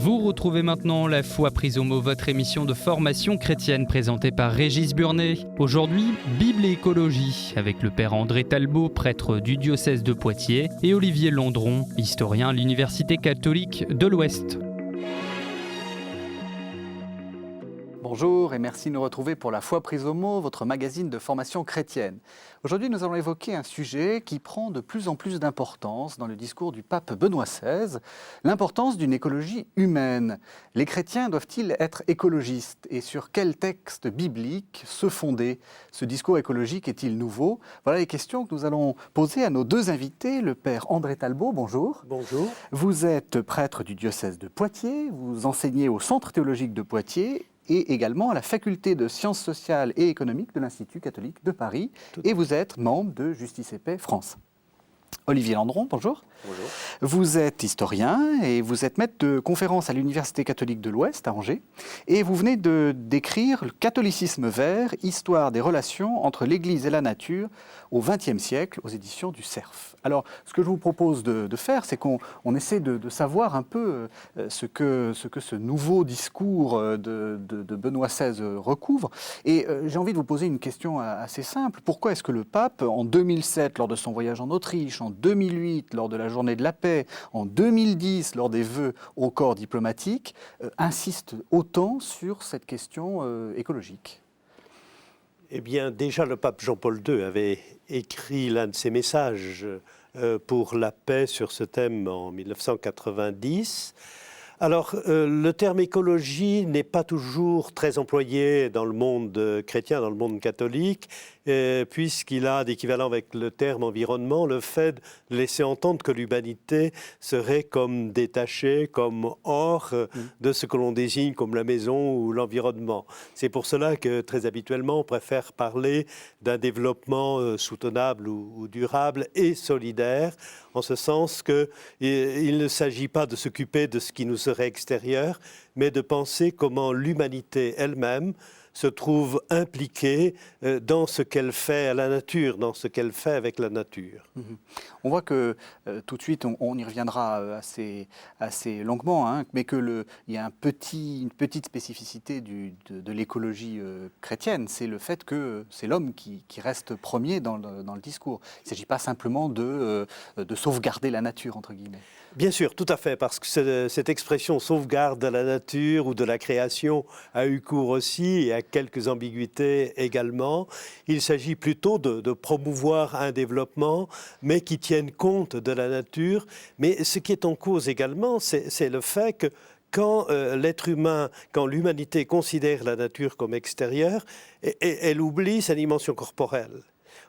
Vous retrouvez maintenant La Foi prise au mot, votre émission de formation chrétienne présentée par Régis Burnet. Aujourd'hui, Bible et écologie, avec le père André Talbot, prêtre du diocèse de Poitiers, et Olivier Landron, historien à l'Université catholique de l'Ouest. Bonjour et merci de nous retrouver pour La Foi prise au mot, votre magazine de formation chrétienne. Aujourd'hui, nous allons évoquer un sujet qui prend de plus en plus d'importance dans le discours du pape Benoît XVI, l'importance d'une écologie humaine. Les chrétiens doivent-ils être écologistes et sur quel texte biblique se fonder? Ce discours écologique est-il nouveau? Voilà les questions que nous allons poser à nos deux invités, le père André Talbot, bonjour. Bonjour. Vous êtes prêtre du diocèse de Poitiers, vous enseignez au Centre théologique de Poitiers et également à la faculté de sciences sociales et économiques de l'Institut catholique de Paris. Et vous êtes membre de Justice et Paix France. Olivier Landron, bonjour. Bonjour. Vous êtes historien et vous êtes maître de conférence à l'Université catholique de l'Ouest à Angers. Et vous venez d'écrire « Le catholicisme vert, histoire des relations entre l'Église et la nature au XXe siècle » aux éditions du Cerf. Alors, ce que je vous propose de faire, c'est qu'on essaie de savoir un peu ce que ce nouveau discours de Benoît XVI recouvre. Et j'ai envie de vous poser une question assez simple. Pourquoi est-ce que le pape, en 2007, lors de son voyage en Autriche, en 2008, lors de la Journée de la paix, en 2010, lors des vœux au corps diplomatique, insiste autant sur cette question écologique? Eh bien, déjà, le pape Jean-Paul II avait écrit l'un de ses messages pour la paix sur ce thème en 1990. Alors, le terme écologie n'est pas toujours très employé dans le monde chrétien, dans le monde catholique, puisqu'il a d'équivalent avec le terme environnement, le fait de laisser entendre que l'humanité serait comme détachée, comme hors de ce que l'on désigne comme la maison ou l'environnement. C'est pour cela que très habituellement, on préfère parler d'un développement soutenable ou durable et solidaire, en ce sens qu'il ne s'agit pas de s'occuper de ce qui nous serait extérieur, mais de penser comment l'humanité elle-même se trouve impliquée dans ce qu'elle fait à la nature, dans ce qu'elle fait avec la nature. On voit que tout de suite, on y reviendra assez longuement, hein, mais qu'il y a une petite spécificité de l'écologie chrétienne, c'est le fait que c'est l'homme qui reste premier dans le discours. Il ne s'agit pas simplement de sauvegarder la nature, entre guillemets. Bien sûr, tout à fait, parce que cette expression sauvegarde de la nature ou de la création a eu cours aussi et a quelques ambiguïtés également. Il s'agit plutôt de promouvoir un développement, mais qui tienne compte de la nature. Mais ce qui est en cause également, c'est le fait que quand l'être humain, quand l'humanité considère la nature comme extérieure, elle oublie sa dimension corporelle.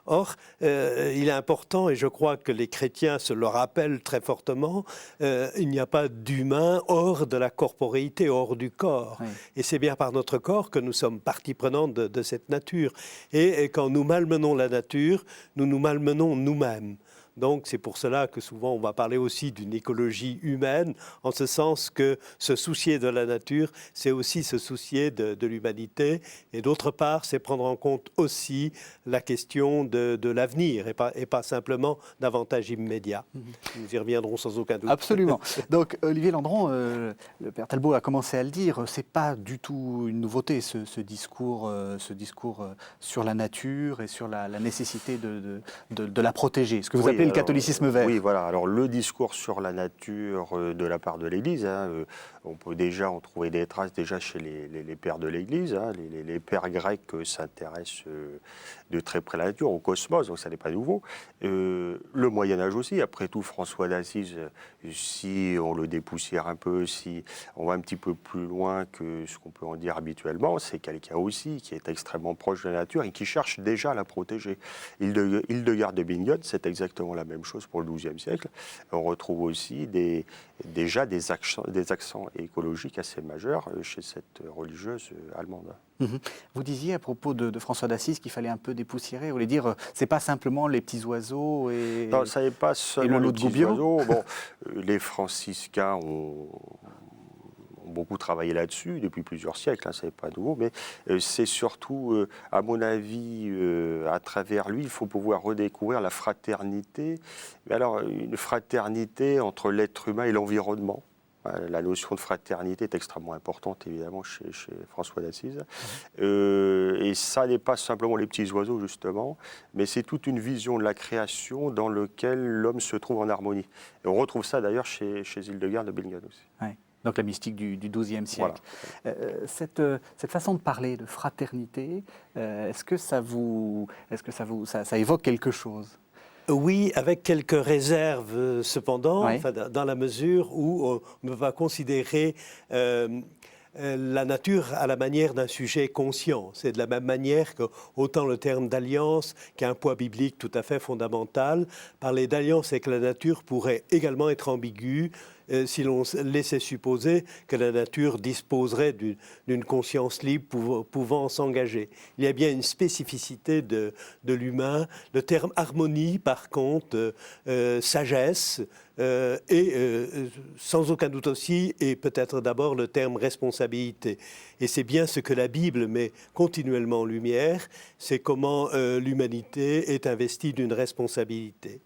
Or, il est important, et je crois que les chrétiens se le rappellent très fortement, il n'y a pas d'humain hors de la corporéité, hors du corps. Oui. Et c'est bien par notre corps que nous sommes partie prenante de cette nature. Et quand nous malmenons la nature, nous nous malmenons nous-mêmes. Donc c'est pour cela que souvent on va parler aussi d'une écologie humaine, en ce sens que se soucier de la nature, c'est aussi se soucier de l'humanité. Et d'autre part, c'est prendre en compte aussi la question de l'avenir et pas simplement d'avantages immédiats. Nous y reviendrons sans aucun doute. Absolument. Donc Olivier Landron, le père Talbot a commencé à le dire, c'est pas du tout une nouveauté ce discours sur la nature et sur la nécessité de la protéger. Ce que vous appelez le catholicisme vert. Oui, voilà. Alors le discours sur la nature de la part de l'Église, on peut déjà en trouver des traces déjà chez les pères de l'Église. Les pères grecs s'intéressent de très près à la nature, au cosmos, donc ça n'est pas nouveau. Le Moyen-Âge aussi, après tout, François d'Assise, si on le dépoussière un peu, si on va un petit peu plus loin que ce qu'on peut en dire habituellement, c'est quelqu'un aussi qui est extrêmement proche de la nature et qui cherche déjà à la protéger. Hildegard de Bingen, c'est exactement la même chose pour le XIIe siècle. On retrouve aussi déjà des accents écologiques assez majeurs chez cette religieuse allemande. Vous disiez à propos de François d'Assise qu'il fallait un peu dépoussiérer. Vous voulez dire, c'est pas simplement les petits oiseaux et non, ça n'est pas seulement le les petits Goubiot. oiseaux. Bon, les franciscains ont beaucoup travaillé là-dessus depuis plusieurs siècles, ça n'est pas nouveau, mais c'est surtout, à mon avis, à travers lui, il faut pouvoir redécouvrir la fraternité. Mais alors, une fraternité entre l'être humain et l'environnement. La notion de fraternité est extrêmement importante, évidemment, chez François d'Assise. Et ça n'est pas simplement les petits oiseaux, justement, mais c'est toute une vision de la création dans laquelle l'homme se trouve en harmonie. Et on retrouve ça, d'ailleurs, chez Hildegard de Bingen aussi. Ouais. Donc la mystique du XIIe siècle. Voilà. Cette façon de parler de fraternité, est-ce que ça évoque quelque chose ? Oui, avec quelques réserves cependant, oui. Dans la mesure où on ne va considérer la nature à la manière d'un sujet conscient. C'est de la même manière que autant le terme d'alliance, qui a un poids biblique tout à fait fondamental, parler d'alliance avec la nature pourrait également être ambigu si l'on laissait supposer que la nature disposerait d'une conscience libre pouvant s'engager. Il y a bien une spécificité de l'humain. Le terme harmonie, par contre, sagesse, et sans aucun doute aussi, et peut-être d'abord le terme responsabilité. Et c'est bien ce que la Bible met continuellement en lumière, c'est comment l'humanité est investie d'une responsabilité.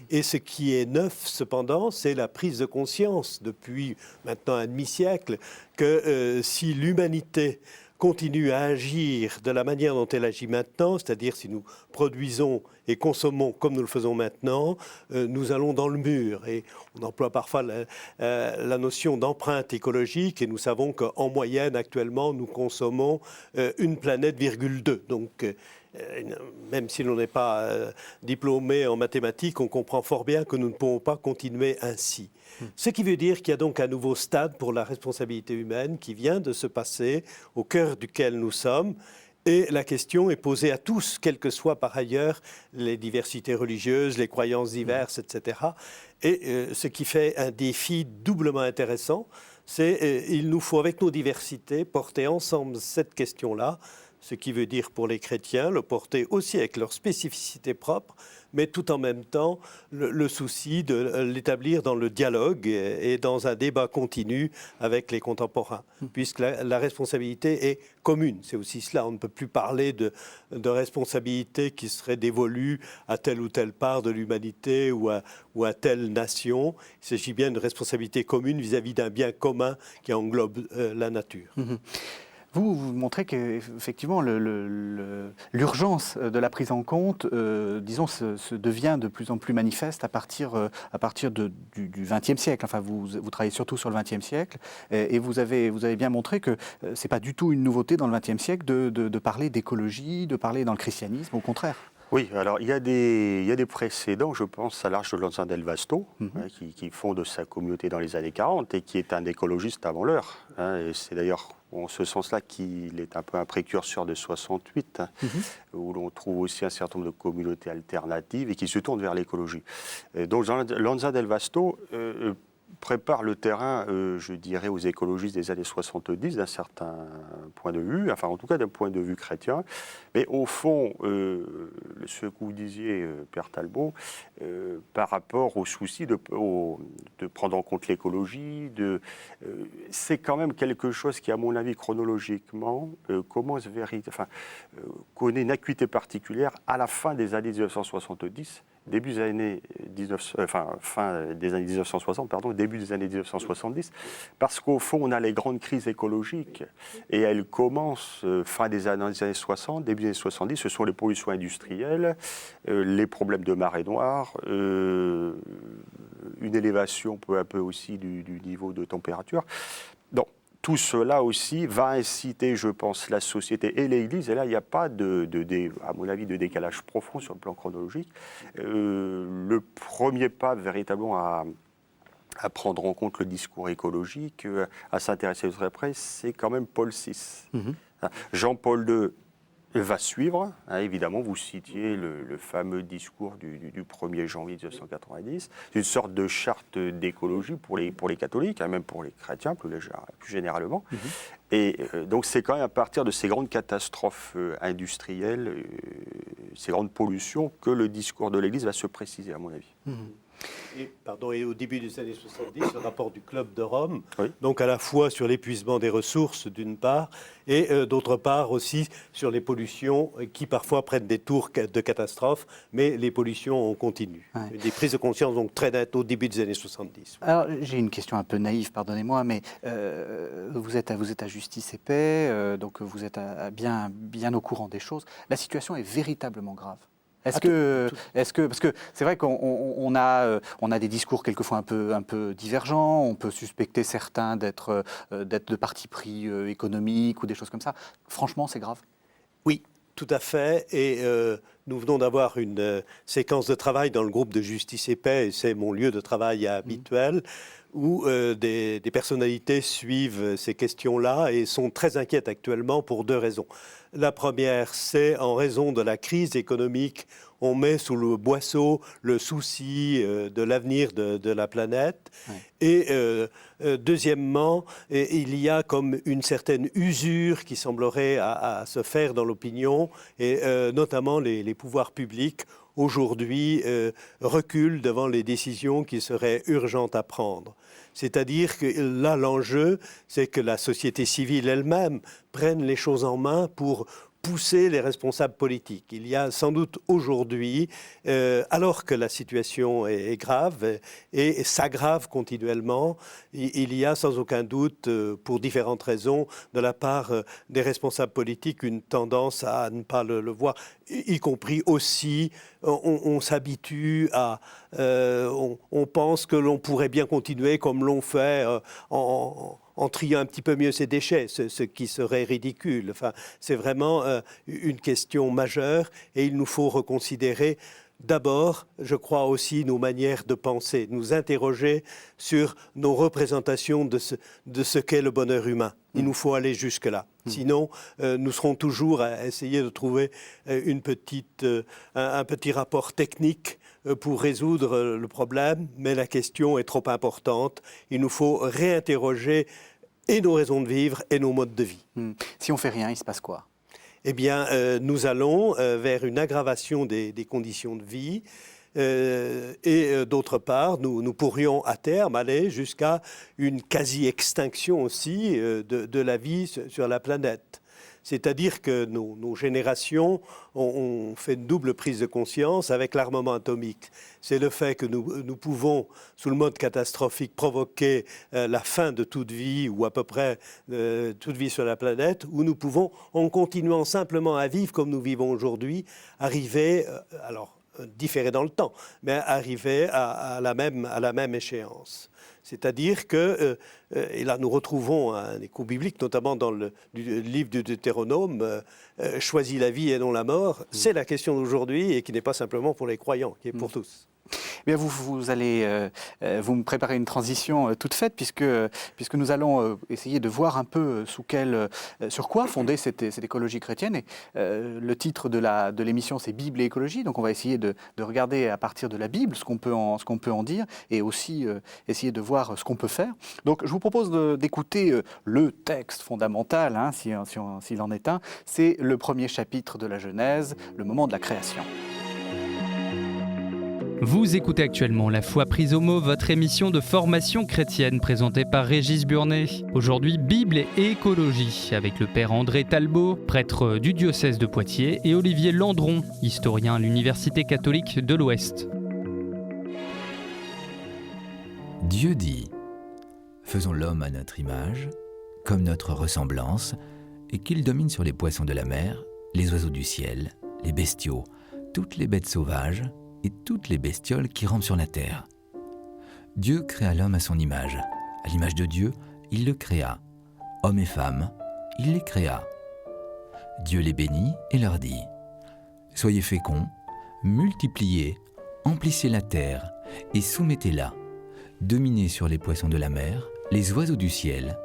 Et ce qui est neuf, cependant, c'est la prise de conscience depuis maintenant un demi-siècle que si l'humanité continue à agir de la manière dont elle agit maintenant, c'est-à-dire si nous produisons et consommons comme nous le faisons maintenant, nous allons dans le mur. Et on emploie parfois la notion d'empreinte écologique et nous savons qu'en moyenne, actuellement, nous consommons une planète, 2. Donc, même si l'on n'est pas diplômé en mathématiques, on comprend fort bien que nous ne pouvons pas continuer ainsi. Ce qui veut dire qu'il y a donc un nouveau stade pour la responsabilité humaine qui vient de se passer, au cœur duquel nous sommes. Et la question est posée à tous, quelles que soient par ailleurs les diversités religieuses, les croyances diverses, etc. Et ce qui fait un défi doublement intéressant, c'est qu'il nous faut, avec nos diversités, porter ensemble cette question-là, ce qui veut dire pour les chrétiens, le porter aussi avec leur spécificité propre, mais tout en même temps le souci de l'établir dans le dialogue et dans un débat continu avec les contemporains, puisque la responsabilité est commune. C'est aussi cela, on ne peut plus parler de responsabilité qui serait dévolue à telle ou telle part de l'humanité ou à telle nation. Il s'agit bien de responsabilité commune vis-à-vis d'un bien commun qui englobe la nature. Vous montrez qu'effectivement, l'urgence de la prise en compte, disons, se devient de plus en plus manifeste à partir du XXe siècle. Enfin, vous travaillez surtout sur le XXe siècle, et vous avez bien montré que ce n'est pas du tout une nouveauté dans le XXe siècle de parler d'écologie, de parler dans le christianisme, au contraire. Oui, alors il y a des précédents, je pense à l'Arche de Lanza del Vasto, qui fonde sa communauté dans les années 40 et qui est un écologiste avant l'heure. Et c'est d'ailleurs en ce sens-là qu'il est un peu un précurseur de 68, où l'on trouve aussi un certain nombre de communautés alternatives et qui se tournent vers l'écologie. Donc Lanza del Vasto prépare le terrain, je dirais, aux écologistes des années 70 d'un certain point de vue, enfin en tout cas d'un point de vue chrétien. Mais au fond, ce que vous disiez, Père Talbot, par rapport au souci de prendre en compte l'écologie, c'est quand même quelque chose qui, à mon avis, chronologiquement, connaît une acuité particulière à la fin des années 1970. Début des années fin des années 1960, début des années 1970, parce qu'au fond, on a les grandes crises écologiques et elles commencent fin des années 60, début des années 70, ce sont les pollutions industrielles, les problèmes de marée noire, une élévation peu à peu aussi du niveau de température. Donc, tout cela aussi va inciter, je pense, la société et l'Église, et là, il n'y a pas, à mon avis, de décalage profond sur le plan chronologique. Le premier pas, véritablement, à prendre en compte le discours écologique, à s'intéresser de très près, c'est quand même Paul VI. Jean-Paul II va suivre, évidemment, vous citiez le fameux discours du 1er janvier 1990, une sorte de charte d'écologie pour les catholiques, même pour les chrétiens plus généralement. Et donc c'est quand même à partir de ces grandes catastrophes industrielles, ces grandes pollutions, que le discours de l'Église va se préciser, à mon avis. Et et au début des années 70, le rapport du Club de Rome, Oui. donc à la fois sur l'épuisement des ressources d'une part, et d'autre part aussi sur les pollutions qui parfois prennent des tours de catastrophe, mais les pollutions continuent. Ouais. Des prises de conscience donc très nettes au début des années 70. Alors, j'ai une question un peu naïve, pardonnez-moi, mais vous êtes à Justice et Paix, donc vous êtes bien au courant des choses. La situation est véritablement grave. Parce que c'est vrai qu'on a des discours quelquefois un peu divergents, on peut suspecter certains d'être de parti pris économique ou des choses comme ça. Franchement, c'est grave. Oui, tout à fait. Et nous venons d'avoir une séquence de travail dans le groupe de Justice et Paix, et c'est mon lieu de travail habituel, où des personnalités suivent ces questions-là et sont très inquiètes actuellement pour 2 raisons. La première, c'est en raison de la crise économique, on met sous le boisseau le souci de l'avenir de la planète. Ouais. Et deuxièmement, il y a comme une certaine usure qui semblerait à se faire dans l'opinion, et notamment les pouvoirs publics aujourd'hui reculent devant les décisions qui seraient urgentes à prendre. C'est-à-dire que là, l'enjeu, c'est que la société civile elle-même prenne les choses en main pour pousser les responsables politiques. Il y a sans doute aujourd'hui, alors que la situation est grave et s'aggrave continuellement, il y a sans aucun doute, pour différentes raisons, de la part des responsables politiques, une tendance à ne pas le voir, y compris aussi, on s'habitue à... on pense que l'on pourrait bien continuer comme l'on fait en triant un petit peu mieux ses déchets, ce qui serait ridicule. Enfin, c'est vraiment une question majeure et il nous faut reconsidérer d'abord, je crois aussi, nos manières de penser, nous interroger sur nos représentations de ce qu'est le bonheur humain. Il nous faut aller jusque-là. Sinon, nous serons toujours à essayer de trouver un petit rapport technique pour résoudre le problème, mais la question est trop importante. Il nous faut réinterroger et nos raisons de vivre et nos modes de vie. Si on ne fait rien, il se passe quoi ? Eh bien, nous allons vers une aggravation des conditions de vie et d'autre part, nous pourrions à terme aller jusqu'à une quasi-extinction aussi de la vie sur la planète. C'est-à-dire que nos générations ont fait une double prise de conscience avec l'armement atomique. C'est le fait que nous pouvons, sous le mode catastrophique, provoquer la fin de toute vie, ou à peu près toute vie sur la planète, ou nous pouvons, en continuant simplement à vivre comme nous vivons aujourd'hui, arriver, différer dans le temps, mais arriver à la même échéance. C'est-à-dire que, et là nous retrouvons un écho biblique, notamment dans le livre du Deutéronome, choisis la vie et non la mort, c'est la question d'aujourd'hui et qui n'est pas simplement pour les croyants, qui est pour tous. Bien, vous allez vous me préparer une transition toute faite puisque nous allons essayer de voir un peu sur quoi fonder cette écologie chrétienne. Et le titre de l'émission, c'est Bible et écologie. Donc on va essayer de regarder à partir de la Bible ce qu'on peut en dire et aussi essayer de voir ce qu'on peut faire. Donc je vous propose d'écouter le texte fondamental, hein, s'il en est un. C'est le premier chapitre de la Genèse, le moment de la création. Vous écoutez actuellement La Foi prise au mot, votre émission de formation chrétienne présentée par Régis Burnet. Aujourd'hui, Bible et écologie, avec le père André Talbot, prêtre du diocèse de Poitiers, et Olivier Landron, historien à l'Université catholique de l'Ouest. Dieu dit « Faisons l'homme à notre image, comme notre ressemblance, et qu'il domine sur les poissons de la mer, les oiseaux du ciel, les bestiaux, toutes les bêtes sauvages, et toutes les bestioles qui rampent sur la terre. Dieu créa l'homme à son image. À l'image de Dieu, il le créa. Hommes et femmes, il les créa. Dieu les bénit et leur dit « Soyez féconds, multipliez, emplissez la terre et soumettez-la. Dominez sur les poissons de la mer, les oiseaux du ciel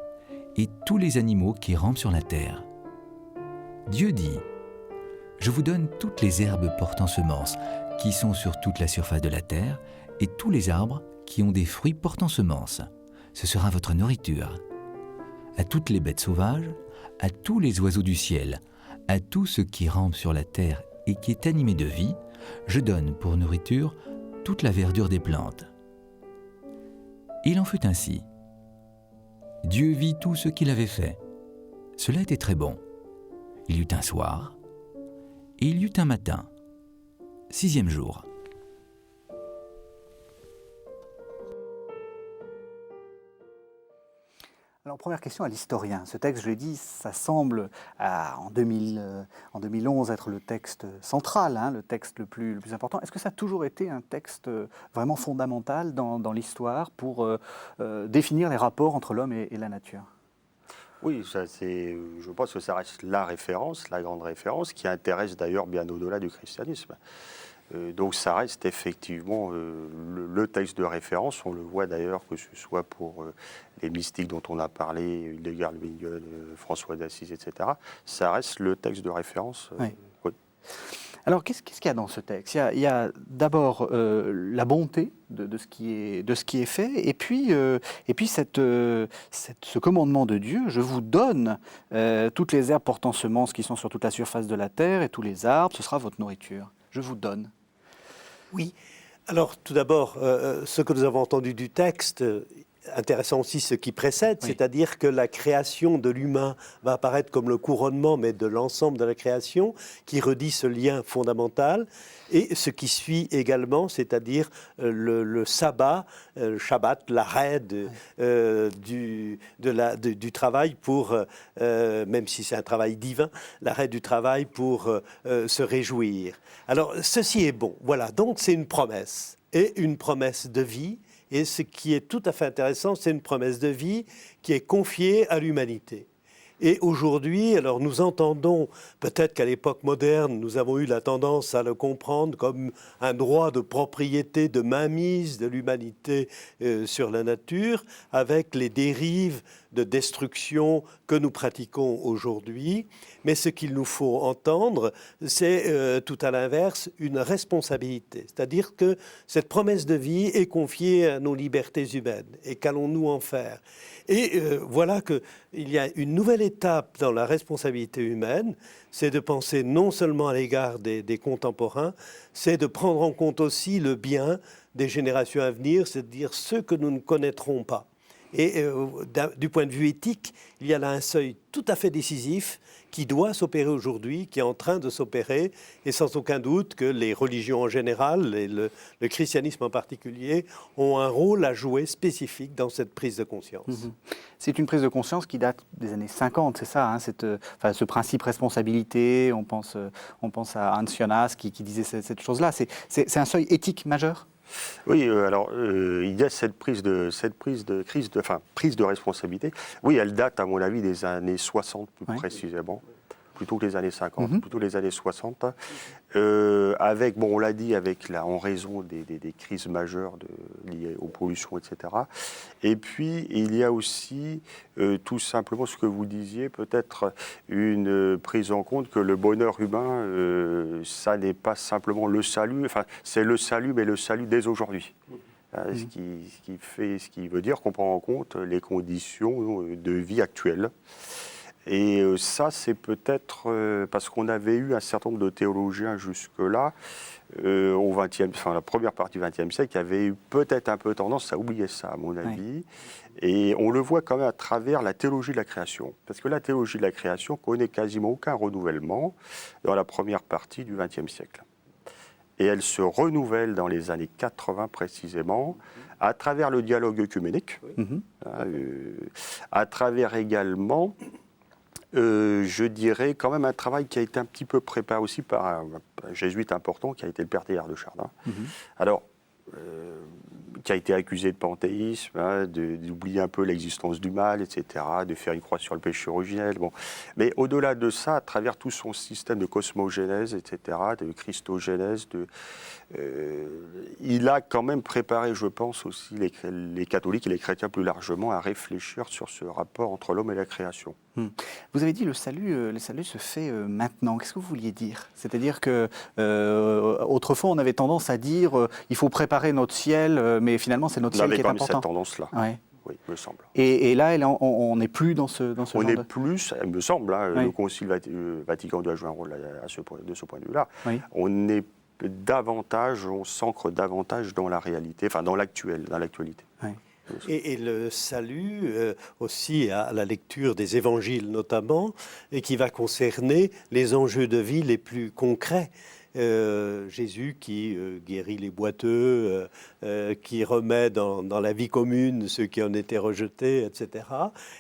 et tous les animaux qui rampent sur la terre. » Dieu dit « Je vous donne toutes les herbes portant semence, qui sont sur toute la surface de la terre, et tous les arbres qui ont des fruits portant semence. Ce sera votre nourriture. À toutes les bêtes sauvages, à tous les oiseaux du ciel, à tout ce qui rampe sur la terre et qui est animé de vie, je donne pour nourriture toute la verdure des plantes. Il en fut ainsi. Dieu vit tout ce qu'il avait fait. Cela était très bon. Il y eut un soir, et il y eut un matin, 6e jour. Alors, première question à l'historien. Ce texte, je l'ai dit, ça semble, en 2011, être le texte central, le texte le plus important. Est-ce que ça a toujours été un texte vraiment fondamental dans l'histoire pour définir les rapports entre l'homme et la nature ? Oui, je pense que ça reste la référence, la grande référence, qui intéresse d'ailleurs bien au-delà du christianisme. Donc ça reste effectivement le texte de référence. On le voit d'ailleurs que ce soit pour les mystiques dont on a parlé, Hildegard de Bingen, François d'Assise, etc. Ça reste le texte de référence. Oui. Oui. Alors qu'est-ce qu'il y a dans ce texte ? Il y a d'abord la bonté de ce qui est fait, et puis ce commandement de Dieu: je vous donne toutes les herbes portant semences qui sont sur toute la surface de la terre, et tous les arbres, ce sera votre nourriture. Je vous donne. Oui. Alors, tout d'abord, ce que nous avons entendu du texte, intéressant aussi ce qui précède, oui. C'est-à-dire que la création de l'humain va apparaître comme le couronnement, mais de l'ensemble de la création, qui redit ce lien fondamental. Et ce qui suit également, c'est-à-dire le sabbat, le Shabbat, l'arrêt du travail pour, même si c'est un travail divin, l'arrêt du travail pour se réjouir. Alors, ceci est bon. Voilà, donc c'est une promesse, et une promesse de vie. Et ce qui est tout à fait intéressant, c'est une promesse de vie qui est confiée à l'humanité. Et aujourd'hui, alors nous entendons, peut-être qu'à l'époque moderne, nous avons eu la tendance à le comprendre comme un droit de propriété, de mainmise de l'humanité sur la nature, avec les dérives de destruction que nous pratiquons aujourd'hui. Mais ce qu'il nous faut entendre, c'est tout à l'inverse, une responsabilité. C'est-à-dire que cette promesse de vie est confiée à nos libertés humaines. Et qu'allons-nous en faire ? Et voilà qu'il y a une nouvelle étape dans la responsabilité humaine, c'est de penser non seulement à l'égard des contemporains, c'est de prendre en compte aussi le bien des générations à venir, c'est-à-dire ceux que nous ne connaîtrons pas. Et du point de vue éthique, il y a là un seuil tout à fait décisif qui doit s'opérer aujourd'hui, qui est en train de s'opérer, et sans aucun doute que les religions en général, et le christianisme en particulier, ont un rôle à jouer spécifique dans cette prise de conscience. Mmh. C'est une prise de conscience qui date des années 50, c'est ça, ce principe responsabilité, on pense à Hans Jonas qui disait cette chose-là. C'est un seuil éthique majeur ? Oui, alors il y a cette prise de responsabilité. Oui, elle date à mon avis des années 60 plus précisément, plutôt que les années 50, plutôt les années 60. Avec, on l'a dit, en raison des crises majeures liées aux pollutions, etc. Et puis il y a aussi tout simplement ce que vous disiez, peut-être une prise en compte que le bonheur humain, ça n'est pas simplement le salut, c'est le salut, mais le salut dès aujourd'hui. Ce qui veut dire qu'on prend en compte les conditions de vie actuelles. Et ça, c'est peut-être parce qu'on avait eu un certain nombre de théologiens jusque-là, la première partie du XXe siècle, qui avaient eu peut-être un peu tendance à oublier ça, à mon avis. Et on le voit quand même à travers la théologie de la création. Parce que la théologie de la création connaît quasiment aucun renouvellement dans la première partie du XXe siècle. Et elle se renouvelle dans les années 80 précisément, à travers le dialogue œcuménique, à travers également... je dirais quand même un travail qui a été un petit peu préparé aussi par un jésuite important qui a été le père Théard de Chardin. Alors, qui a été accusé de panthéisme, d'oublier un peu l'existence du mal, etc., de faire une croix sur le péché originel. Bon. Mais au-delà de ça, à travers tout son système de cosmogénèse, etc., de christogénèse, il a quand même préparé, je pense, aussi les catholiques et les chrétiens plus largement à réfléchir sur ce rapport entre l'homme et la création. Vous avez dit le salut se fait maintenant. Qu'est-ce que vous vouliez dire ? C'est-à-dire que autrefois on avait tendance à dire il faut préparer notre ciel, mais finalement c'est notre ciel qui est important. Cette tendance-là. Ouais. Oui, me semble. Et là, on n'est plus dans ce genre de... On n'est plus, il me semble, le Concile Vatican II a joué un rôle de ce point de vue-là. Oui. On s'ancre davantage dans la réalité, dans l'actualité. Oui. Et le salut aussi à la lecture des évangiles notamment, et qui va concerner les enjeux de vie les plus concrets. Jésus qui guérit les boiteux, qui remet dans la vie commune ceux qui en étaient rejetés, etc.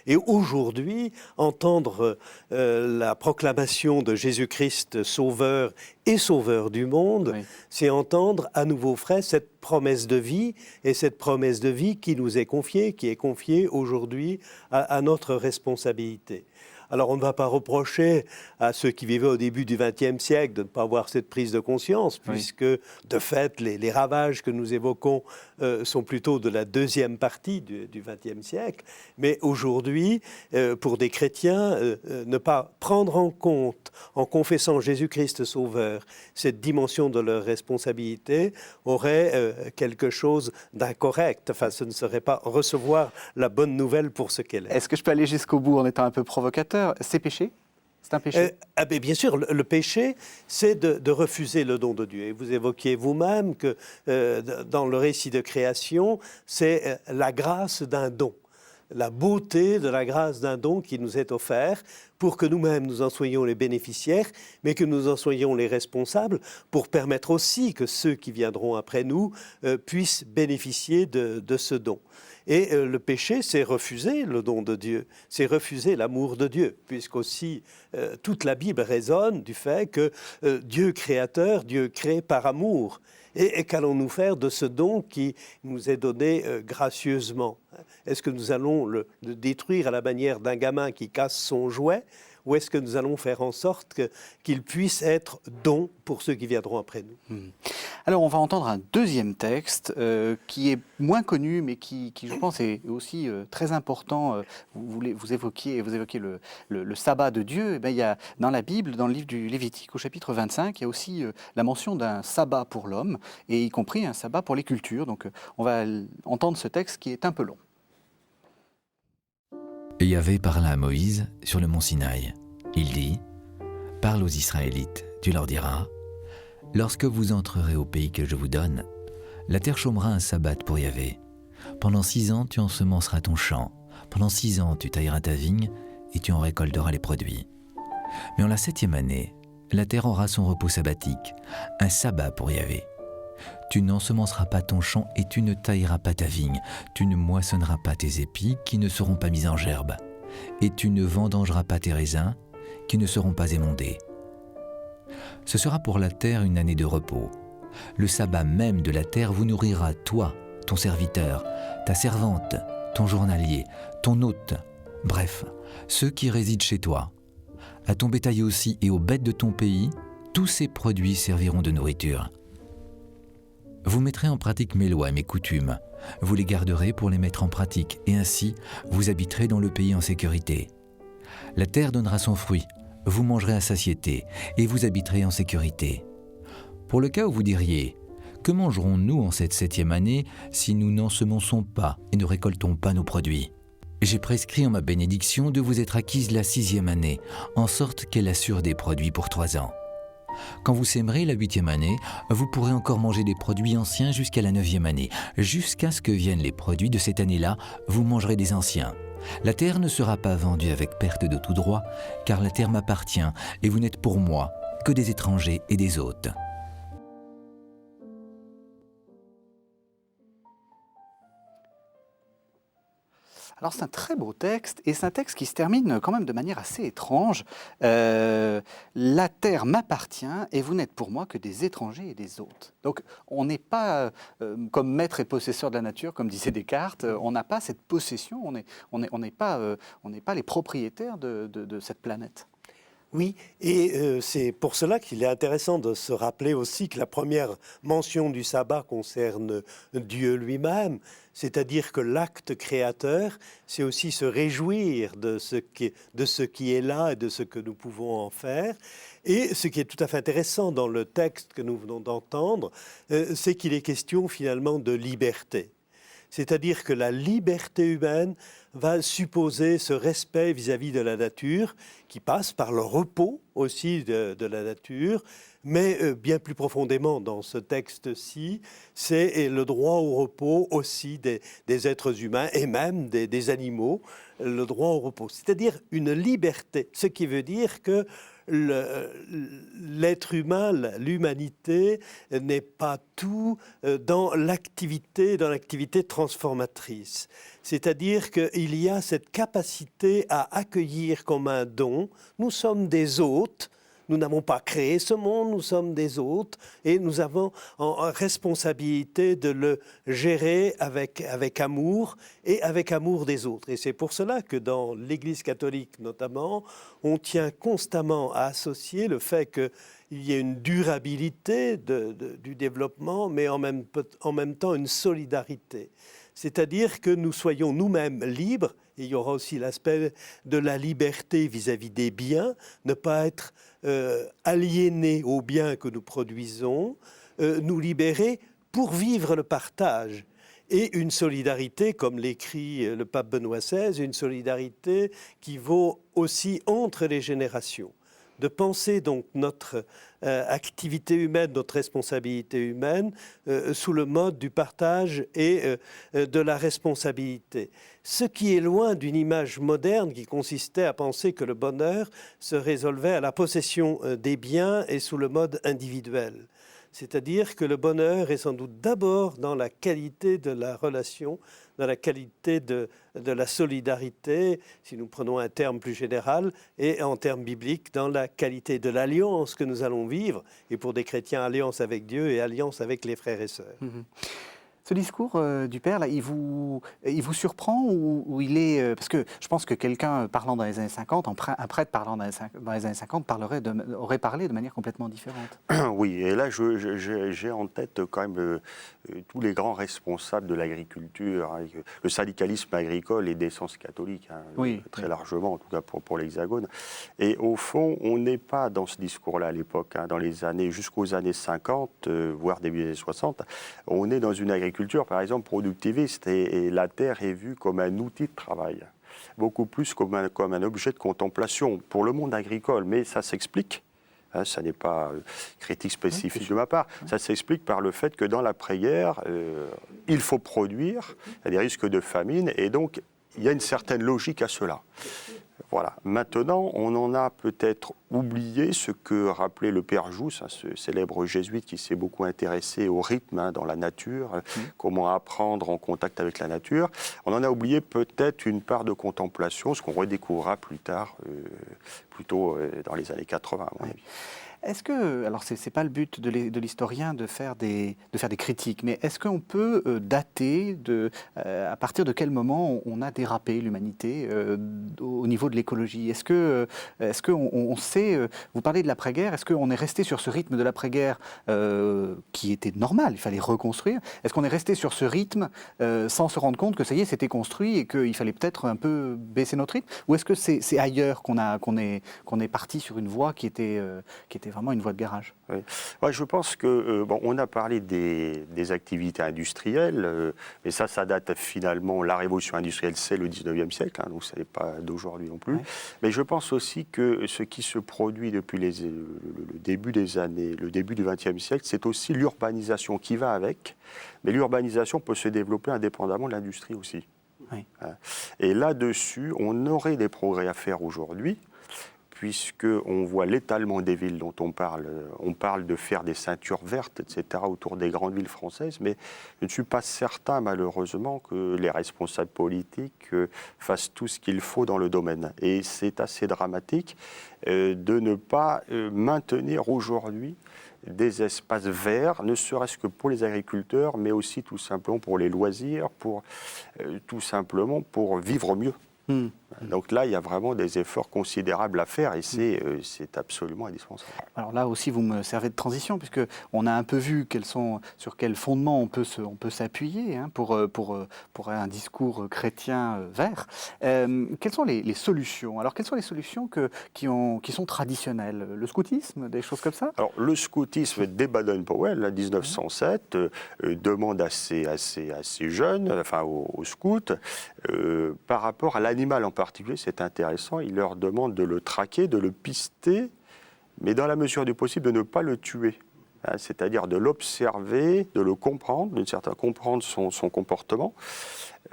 Et aujourd'hui, entendre la proclamation de Jésus-Christ sauveur et sauveur du monde, oui, c'est entendre à nouveau frais cette promesse de vie, et cette promesse de vie qui nous est confiée, qui est confiée aujourd'hui à notre responsabilité. Alors on ne va pas reprocher à ceux qui vivaient au début du XXe siècle de ne pas avoir cette prise de conscience, puisque de fait les ravages que nous évoquons sont plutôt de la deuxième partie du XXe siècle. Mais aujourd'hui, pour des chrétiens, ne pas prendre en compte, en confessant Jésus-Christ Sauveur, cette dimension de leur responsabilité aurait quelque chose d'incorrect. Enfin, ce ne serait pas recevoir la bonne nouvelle pour ce qu'elle est. Est-ce que je peux aller jusqu'au bout en étant un peu provocateur ? C'est péché ? C'est un péché ? Bien sûr, le péché, c'est de refuser le don de Dieu. Et vous évoquiez vous-même que dans le récit de création, c'est la grâce d'un don, la beauté de la grâce d'un don qui nous est offert pour que nous-mêmes nous en soyons les bénéficiaires, mais que nous en soyons les responsables pour permettre aussi que ceux qui viendront après nous puissent bénéficier de ce don. Et le péché, c'est refuser le don de Dieu, c'est refuser l'amour de Dieu, puisqu'aussi toute la Bible résonne du fait que Dieu créateur, Dieu crée par amour. Et qu'allons-nous faire de ce don qui nous est donné gracieusement ? Est-ce que nous allons le détruire à la manière d'un gamin qui casse son jouet ? Ou est-ce que nous allons faire en sorte qu'il puisse être don pour ceux qui viendront après nous ? Alors, on va entendre un deuxième texte qui est moins connu, mais qui je pense, est aussi très important. Vous évoquiez le sabbat de Dieu. Et bien, il y a, dans la Bible, dans le livre du Lévitique, au chapitre 25, il y a aussi la mention d'un sabbat pour l'homme, et y compris un sabbat pour les cultures. Donc, on va entendre ce texte qui est un peu long. Et Yahvé parla à Moïse sur le mont Sinaï. Il dit : « Parle aux Israélites, tu leur diras : lorsque vous entrerez au pays que je vous donne, la terre chômera un sabbat pour Yahvé. Pendant 6 ans, tu ensemenceras ton champ. Pendant 6 ans, tu tailleras ta vigne et tu en récolteras les produits. Mais en la 7e année, la terre aura son repos sabbatique, un sabbat pour Yahvé. Tu n'ensemenceras pas ton champ et tu ne tailleras pas ta vigne. Tu ne moissonneras pas tes épis qui ne seront pas mis en gerbe. Et tu ne vendangeras pas tes raisins qui ne seront pas émondés. Ce sera pour la terre une année de repos. Le sabbat même de la terre vous nourrira, toi, ton serviteur, ta servante, ton journalier, ton hôte, bref, ceux qui résident chez toi. À ton bétail aussi et aux bêtes de ton pays, tous ces produits serviront de nourriture. Vous mettrez en pratique mes lois et mes coutumes. Vous les garderez pour les mettre en pratique, et ainsi vous habiterez dans le pays en sécurité. La terre donnera son fruit, vous mangerez à satiété, et vous habiterez en sécurité. Pour le cas où vous diriez : que mangerons-nous en cette 7e année si nous n'ensemençons pas et ne récoltons pas nos produits ? J'ai prescrit en ma bénédiction de vous être acquise la 6e année, en sorte qu'elle assure des produits pour 3 ans. Quand vous sèmerez la 8e année, vous pourrez encore manger des produits anciens jusqu'à la 9e année. Jusqu'à ce que viennent les produits de cette année-là, vous mangerez des anciens. La terre ne sera pas vendue avec perte de tout droit, car la terre m'appartient, et vous n'êtes pour moi que des étrangers et des hôtes. Alors c'est un très beau texte, et c'est un texte qui se termine quand même de manière assez étrange. La terre m'appartient, et vous n'êtes pour moi que des étrangers et des hôtes. Donc on n'est pas comme maître et possesseur de la nature, comme disait Descartes. On n'a pas cette possession, on n'est pas les propriétaires de cette planète. Oui, et c'est pour cela qu'il est intéressant de se rappeler aussi que la première mention du sabbat concerne Dieu lui-même, c'est-à-dire que l'acte créateur, c'est aussi se réjouir de ce qui est là et de ce que nous pouvons en faire. Et ce qui est tout à fait intéressant dans le texte que nous venons d'entendre, c'est qu'il est question finalement de liberté. C'est-à-dire que la liberté humaine va supposer ce respect vis-à-vis de la nature qui passe par le repos aussi de la nature, mais bien plus profondément dans ce texte-ci, c'est le droit au repos aussi des êtres humains et même des animaux, le droit au repos, c'est-à-dire une liberté, ce qui veut dire que l'être humain, l'humanité n'est pas tout dans l'activité transformatrice. C'est-à-dire qu'il y a cette capacité à accueillir comme un don. Nous sommes des hôtes. Nous n'avons pas créé ce monde, nous sommes des hôtes et nous avons en responsabilité de le gérer avec amour et avec amour des autres. Et c'est pour cela que dans l'Église catholique notamment, on tient constamment à associer le fait qu'il y ait une durabilité du développement, mais en même temps une solidarité. C'est-à-dire que nous soyons nous-mêmes libres, et il y aura aussi l'aspect de la liberté vis-à-vis des biens, ne pas être aliénés aux biens que nous produisons, nous libérer pour vivre le partage. Et une solidarité, comme l'écrit le pape Benoît XVI, une solidarité qui vaut aussi entre les générations. De penser donc notre activité humaine, notre responsabilité humaine sous le mode du partage et de la responsabilité. Ce qui est loin d'une image moderne qui consistait à penser que le bonheur se résolvait à la possession des biens et sous le mode individuel. C'est-à-dire que le bonheur est sans doute d'abord dans la qualité de la relation, dans la qualité de la solidarité, si nous prenons un terme plus général, et en termes bibliques, dans la qualité de l'alliance que nous allons vivre, et pour des chrétiens, alliance avec Dieu et alliance avec les frères et sœurs. Ce discours du Père, là, il vous surprend ou il est... parce que je pense que quelqu'un parlant dans les années 50, un prêtre parlant dans les années 50, aurait parlé de manière complètement différente. Oui, et là, j'ai en tête quand même tous les grands responsables de l'agriculture. Hein, le syndicalisme agricole est d'essence catholique, hein, oui, très largement, en tout cas pour l'Hexagone. Et au fond, on n'est pas dans ce discours-là à l'époque. Hein, dans les années, jusqu'aux années 50, voire début des années 60, on est dans une agriculture, par exemple, productiviste, et la terre est vue comme un outil de travail, beaucoup plus comme un objet de contemplation pour le monde agricole. Mais ça s'explique, hein, ça n'est pas critique spécifique de ma part, ça s'explique par le fait que dans l'après-guerre, il faut produire, il y a des risques de famine, et donc il y a une certaine logique à cela. Voilà. Maintenant, on en a peut-être oublié ce que rappelait le Père Jousse, hein, ce célèbre jésuite qui s'est beaucoup intéressé au rythme, hein, dans la nature, comment apprendre en contact avec la nature. On en a oublié peut-être une part de contemplation, ce qu'on redécouvrira plus tard, plutôt dans les années 80, à mon avis. Est-ce que, alors c'est pas le but de l'historien de faire des critiques, mais est-ce qu'on peut dater à partir de quel moment on a dérapé l'humanité au niveau de l'écologie? Est-ce qu'on sait, vous parlez de l'après-guerre, est-ce qu'on est resté sur ce rythme de l'après-guerre qui était normal, il fallait reconstruire? Est-ce qu'on est resté sur ce rythme sans se rendre compte que ça y est, c'était construit et qu'il fallait peut-être un peu baisser notre rythme? Ou est-ce que c'est ailleurs qu'on est parti sur une voie qui était vraiment une voie de garage? Oui. Ouais, je pense que, on a parlé des activités industrielles, mais ça date finalement, la révolution industrielle, c'est le 19e siècle, hein, donc ça n'est pas d'aujourd'hui non plus. Ouais. Mais je pense aussi que ce qui se produit depuis le début du 20e siècle, c'est aussi l'urbanisation qui va avec, mais l'urbanisation peut se développer indépendamment de l'industrie aussi. Oui. Et là-dessus, on aurait des progrès à faire aujourd'hui, puisqu'on voit l'étalement des villes dont on parle de faire des ceintures vertes, etc., autour des grandes villes françaises, mais je ne suis pas certain, malheureusement, que les responsables politiques fassent tout ce qu'il faut dans le domaine. Et c'est assez dramatique de ne pas maintenir aujourd'hui des espaces verts, ne serait-ce que pour les agriculteurs, mais aussi tout simplement pour les loisirs, tout simplement pour vivre mieux. Donc là, il y a vraiment des efforts considérables à faire et c'est absolument indispensable. Alors là aussi, vous me servez de transition, puisqu'on a un peu vu sur quel fondement on peut s'appuyer pour un discours chrétien vert. Quelles sont les solutions? Alors, quelles sont les solutions qui sont traditionnelles? Le scoutisme, des choses comme ça? Alors, le scoutisme dès Baden-Powell, en 1907, demande à ces jeunes, enfin aux scouts, par rapport à l'animal en particulier, c'est intéressant, il leur demande de le traquer, de le pister, mais dans la mesure du possible, de ne pas le tuer. C'est-à-dire de l'observer, de le comprendre, comprendre son comportement,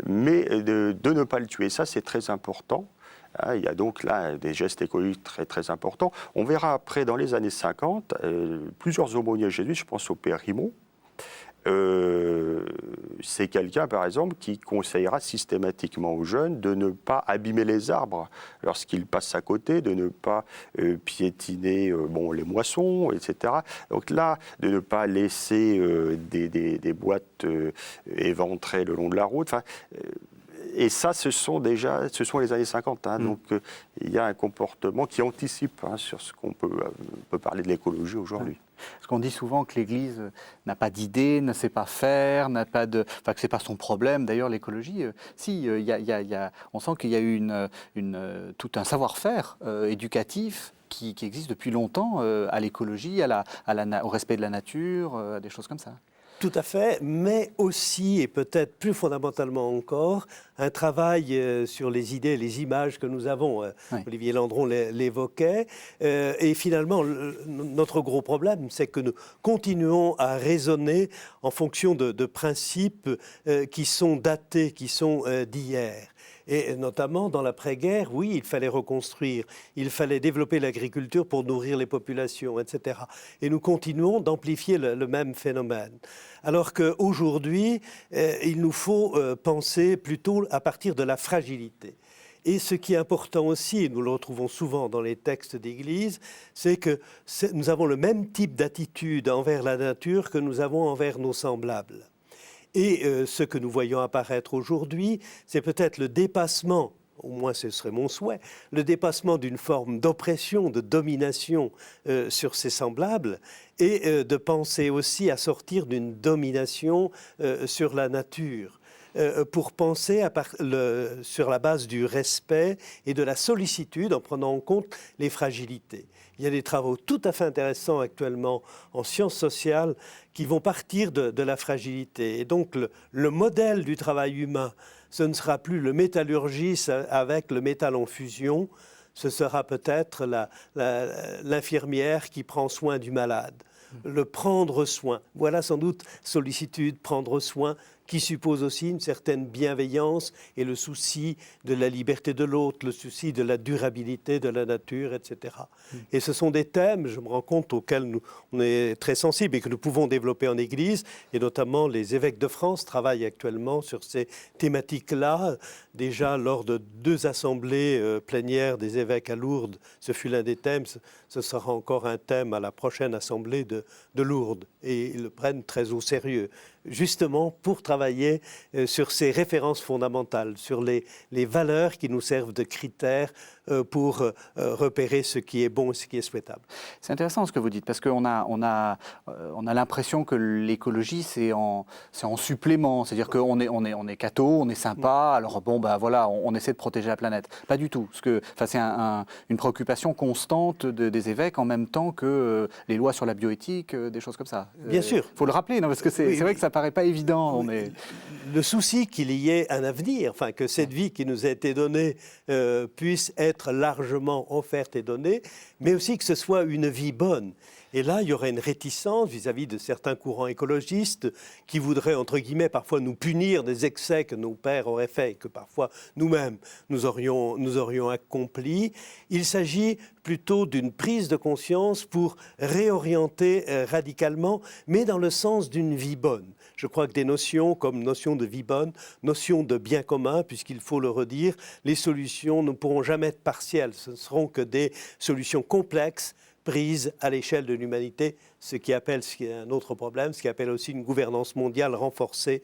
mais de ne pas le tuer. Ça, c'est très important. Il y a donc là des gestes écologiques très, très importants. On verra après, dans les années 50, plusieurs aumôniers jésuites, je pense au père Rimon. C'est quelqu'un, par exemple, qui conseillera systématiquement aux jeunes de ne pas abîmer les arbres lorsqu'ils passent à côté, de ne pas piétiner les moissons, etc. Donc là, de ne pas laisser des boîtes éventrées le long de la route. Et ça, ce sont les années 50. Donc, il y a un comportement qui anticipe sur ce qu'on peut parler de l'écologie aujourd'hui. Parce qu'on dit souvent que l'Église n'a pas d'idée, ne sait pas faire, que c'est pas son problème. D'ailleurs, l'écologie, on sent qu'il y a eu tout un savoir-faire éducatif qui existe depuis longtemps à l'écologie, au respect de la nature, des choses comme ça. Tout à fait, mais aussi, et peut-être plus fondamentalement encore, un travail sur les idées, les images que nous avons. Oui. Olivier Landron l'évoquait. Et finalement, notre gros problème, c'est que nous continuons à raisonner en fonction de principes qui sont datés, qui sont d'hier. Et notamment dans l'après-guerre, oui, il fallait reconstruire, il fallait développer l'agriculture pour nourrir les populations, etc. Et nous continuons d'amplifier le même phénomène. Alors qu'aujourd'hui, il nous faut penser plutôt à partir de la fragilité. Et ce qui est important aussi, et nous le retrouvons souvent dans les textes d'Église, c'est que nous avons le même type d'attitude envers la nature que nous avons envers nos semblables. Et ce que nous voyons apparaître aujourd'hui, c'est peut-être le dépassement, au moins ce serait mon souhait, le dépassement d'une forme d'oppression, de domination sur ses semblables, et de penser aussi à sortir d'une domination sur la nature. Pour penser sur la base du respect et de la sollicitude en prenant en compte les fragilités. Il y a des travaux tout à fait intéressants actuellement en sciences sociales qui vont partir de la fragilité. Et donc le modèle du travail humain, ce ne sera plus le métallurgiste avec le métal en fusion, ce sera peut-être l'infirmière qui prend soin du malade. Le prendre soin, voilà sans doute sollicitude, prendre soin, qui suppose aussi une certaine bienveillance et le souci de la liberté de l'autre, le souci de la durabilité de la nature, etc. Et ce sont des thèmes, je me rends compte, auxquels on est très sensibles et que nous pouvons développer en Église, et notamment les évêques de France travaillent actuellement sur ces thématiques-là. Déjà, lors de 2 assemblées plénières des évêques à Lourdes, ce fut l'un des thèmes, ce sera encore un thème à la prochaine assemblée de Lourdes, et ils le prennent très au sérieux, justement pour travailler sur ces références fondamentales, sur les valeurs qui nous servent de critères pour repérer ce qui est bon et ce qui est souhaitable. C'est intéressant ce que vous dites, parce qu'on a l'impression que l'écologie, c'est en supplément. C'est-à-dire qu'on est catho, on est sympa, alors voilà, on essaie de protéger la planète. Pas du tout. C'est une préoccupation constante des évêques en même temps que les lois sur la bioéthique, des choses comme ça. Bien sûr. Il faut le rappeler, parce que c'est vrai que ça paraît pas évident. Le souci qu'il y ait un avenir, que cette vie qui nous a été donnée puisse être largement offerte et donnée, mais aussi que ce soit une vie bonne. Et là, il y aurait une réticence vis-à-vis de certains courants écologistes qui voudraient, entre guillemets, parfois nous punir des excès que nos pères auraient faits et que parfois nous-mêmes nous aurions accomplis. Il s'agit plutôt d'une prise de conscience pour réorienter radicalement, mais dans le sens d'une vie bonne. Je crois que des notions comme notion de vie bonne, notion de bien commun, puisqu'il faut le redire, les solutions ne pourront jamais être partielles. Ce ne seront que des solutions complexes, prise à l'échelle de l'humanité, ce qui est un autre problème, ce qui appelle aussi une gouvernance mondiale renforcée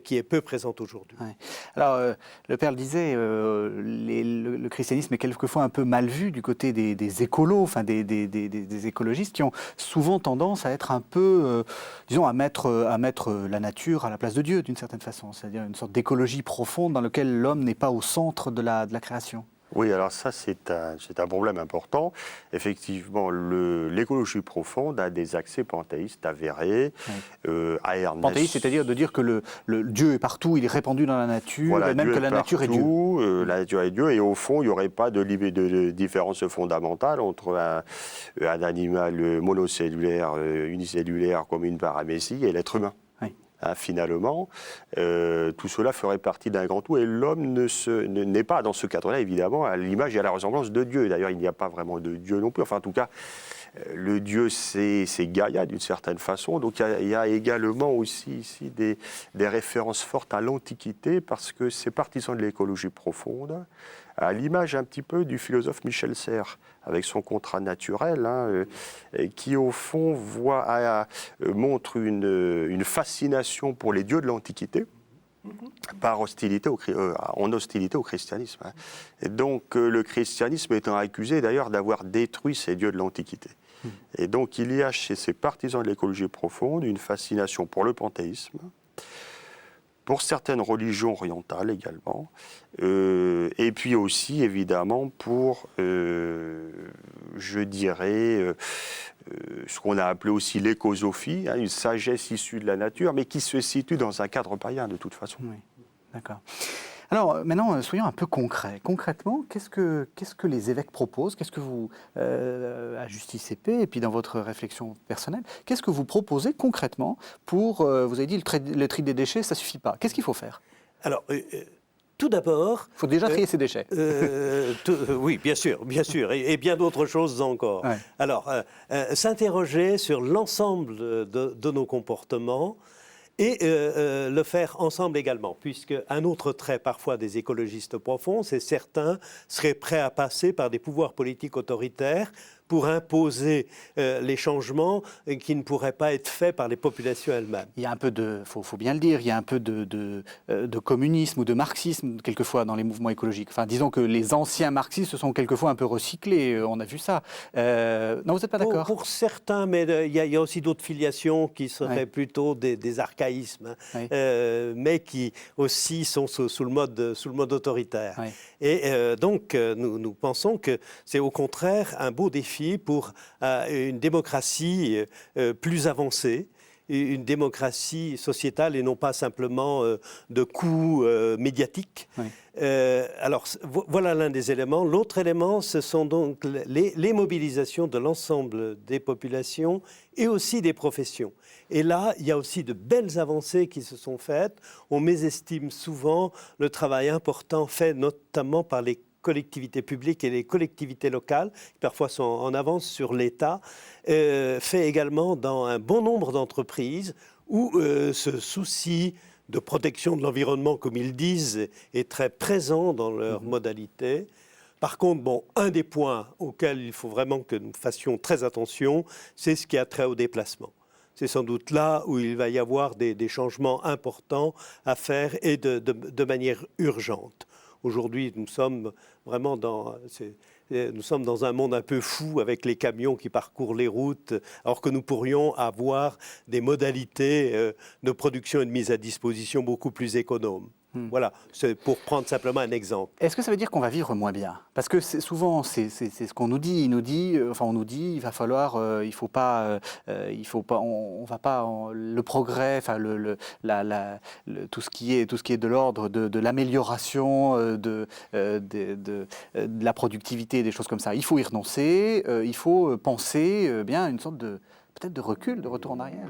qui est peu présente aujourd'hui. Ouais. Alors, le Père le disait, le christianisme est quelquefois un peu mal vu du côté des écolos, enfin des écologistes qui ont souvent tendance à être un peu, disons, à mettre la nature à la place de Dieu d'une certaine façon, c'est-à-dire une sorte d'écologie profonde dans laquelle l'homme n'est pas au centre de la création. Oui, alors ça, c'est un problème important. Effectivement, l'écologie profonde a des accès panthéistes avérés. Oui. À Ernest... Panthéiste, c'est-à-dire de dire que le Dieu est partout, il est répandu dans la nature, voilà, et même Dieu que la nature est Dieu. La nature est Dieu, et au fond, il n'y aurait pas de différence fondamentale entre un animal monocellulaire, unicellulaire comme une paramécie et l'être humain. Finalement, tout cela ferait partie d'un grand tout et l'homme n'est pas dans ce cadre-là, évidemment, à l'image et à la ressemblance de Dieu. D'ailleurs, il n'y a pas vraiment de Dieu non plus. Enfin, en tout cas, le Dieu, c'est Gaïa, d'une certaine façon. Donc, il y a également aussi ici des références fortes à l'Antiquité, parce que ces partisans de l'écologie profonde, à l'image un petit peu du philosophe Michel Serres, avec son contrat naturel, qui au fond montre une fascination pour les dieux de l'Antiquité, en hostilité au christianisme. Et donc le christianisme étant accusé d'ailleurs d'avoir détruit ces dieux de l'Antiquité. Et donc il y a chez ces partisans de l'écologie profonde une fascination pour le panthéisme, pour certaines religions orientales également, et puis aussi évidemment pour, je dirais, ce qu'on a appelé aussi l'écosophie, une sagesse issue de la nature, mais qui se situe dans un cadre païen de toute façon. Oui, d'accord. Alors maintenant, soyons un peu concrets. Concrètement, qu'est-ce que les évêques proposent? Qu'est-ce que vous, à Justice CP, et puis dans votre réflexion personnelle, qu'est-ce que vous proposez concrètement pour, vous avez dit, le tri des déchets, ça ne suffit pas. Qu'est-ce qu'il faut faire? Alors, tout d'abord... Il faut déjà trier ses déchets. Oui, bien sûr, et bien d'autres choses encore. Ouais. Alors, s'interroger sur l'ensemble de nos comportements, et le faire ensemble également, puisque un autre trait parfois des écologistes profonds, c'est certains seraient prêts à passer par des pouvoirs politiques autoritaires pour imposer les changements qui ne pourraient pas être faits par les populations elles-mêmes. Il y a un peu faut bien le dire, il y a un peu de communisme ou de marxisme quelquefois dans les mouvements écologiques. Enfin, disons que les anciens marxistes se sont quelquefois un peu recyclés, on a vu ça. Non, vous n'êtes pas d'accord? Pour certains, mais il y a aussi d'autres filiations qui seraient plutôt des archaïsmes, mais qui aussi sont sous le mode autoritaire. Oui. Et donc, nous pensons que c'est au contraire un beau défi pour une démocratie plus avancée, une démocratie sociétale et non pas simplement de coups médiatiques. Oui. Alors, voilà l'un des éléments. L'autre élément, ce sont donc les mobilisations de l'ensemble des populations et aussi des professions. Et là, il y a aussi de belles avancées qui se sont faites. On mésestime souvent le travail important fait notamment par les collectivités publiques et les collectivités locales, qui parfois sont en avance sur l'État, fait également dans un bon nombre d'entreprises où ce souci de protection de l'environnement, comme ils disent, est très présent dans leurs modalités. Par contre, un des points auxquels il faut vraiment que nous fassions très attention, c'est ce qui a trait au déplacement. C'est sans doute là où il va y avoir des changements importants à faire et de manière urgente. Aujourd'hui, nous sommes vraiment dans un monde un peu fou avec les camions qui parcourent les routes, alors que nous pourrions avoir des modalités de production et de mise à disposition beaucoup plus économes. Voilà, c'est pour prendre simplement un exemple. Est-ce que ça veut dire qu'on va vivre moins bien? Parce que souvent, c'est ce qu'on nous dit. On nous dit, il va falloir, on va pas, le progrès, enfin tout ce qui est de l'ordre de l'amélioration de la productivité, des choses comme ça. Il faut y renoncer. Il faut penser bien une sorte peut-être de recul, de retour en arrière.